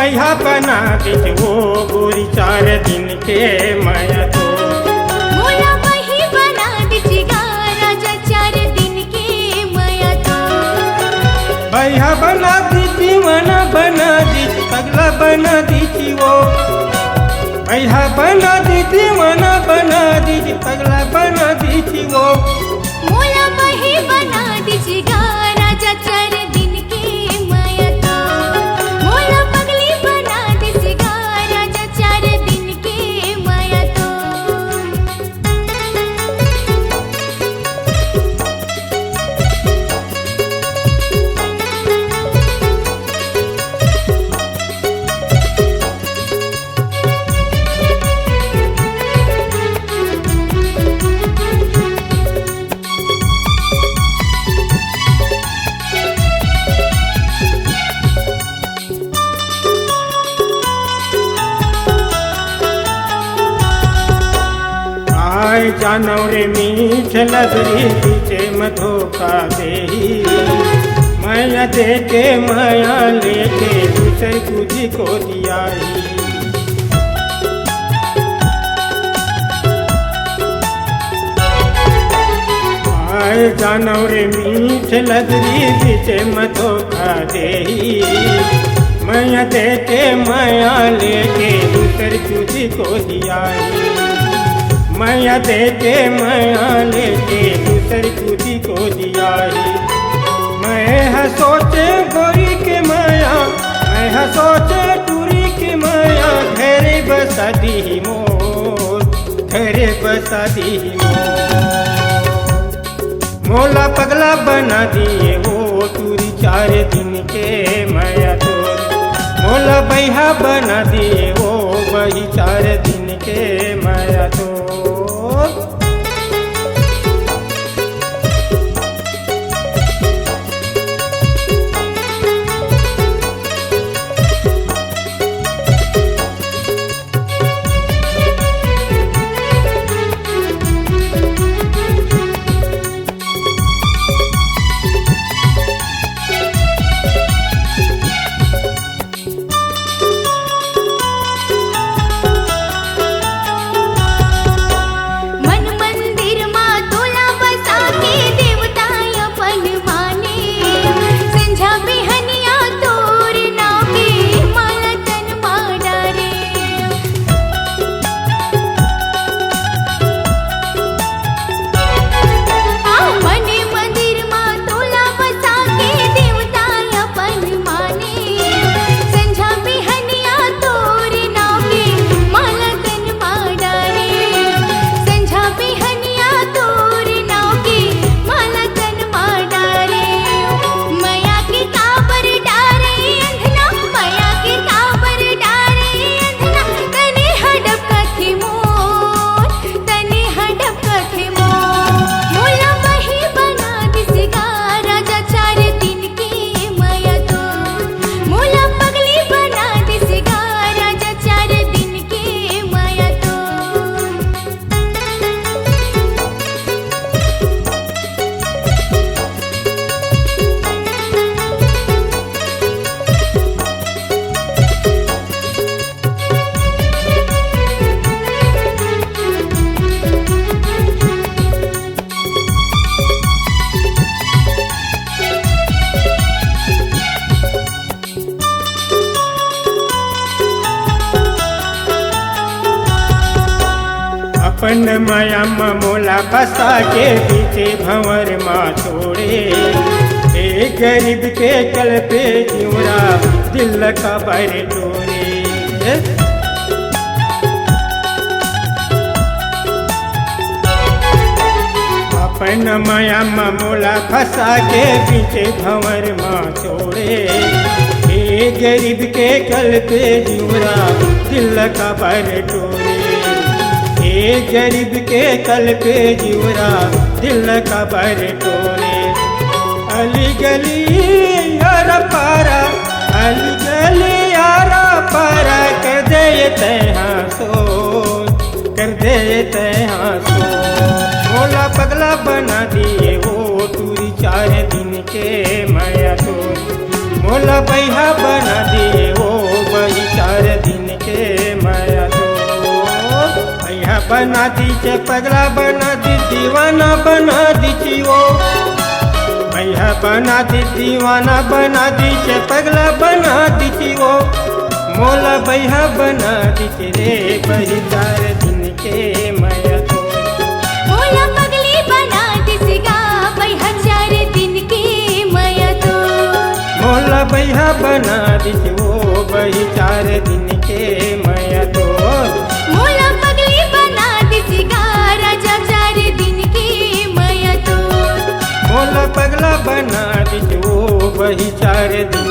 बैहा बना दिच वो गोरी 4 दिन के माया तो मोला बही बना दिचगा राजा 4 दिन के माया तो बैहा बना दीची मना बना दीच पगला बना दीची वो बैहा बना दीची मना बना दीच पगला बना दीची वो मोला बही बना दिचगा राजा 4 दिन के माया तो मोला पगली बना दिचगा राजा 4 दिन के माया तो आय जानव रे मीठ लदरी पीछे मधोखा देही माया देके माया लेके दूसरे तुझी को दियाई आय जानव रे मीठ लदरी पीछे मधोखा देही माया देके माया लेके दूसरे तुझी को दियाई माया देके माया लेके दूसरी तुझी को दियाई मैं सोचे गोरी के माया मैं सोचे टूरी के माया घेरे बसा दी मोर घेरे बसा दी मोर मोला पगला बना दिए वो टूरी 4 दिन के माया तो मोला बैहा बना दिए वो वही 4 दिन के माया तो अपन माया मोला फंसा के पीछे भंवर माँ छोड़े एक गरीब के कल पे जिवरा दिल का बर टोरे अपन माया मोला फंसा के पीछे भंवर माँ छोड़े एक गरीब के कल पे जिवरा दिल का बर टोरे एक गरीब के कल पे जिवरा दिल का बर टोरे अली गली यारा पारा अली गली यारा पारा कर दे तैहा सो कर दे तैहा सो मोला पगला बना दिए वो टूरी 4 दिन के माया तो मोला बैहा बना दिए वो बना दीचे पगला बना दी दीवाना बना दीची वो भैया बना दी दीवाना बना दीचे पगला बना दीची वो मोला भैया बना दीचे रे बही 4 दिन के माया तो मोला पगली बना दिसगा भैया 4 दिन के माया तो मोला भैया बना दीचे वो बही 4 दिन के माया तो मोला पगली बना दिसगा राजा 4 दिन के माया तो मोला पगला बना दीचे वो बही 4 दिन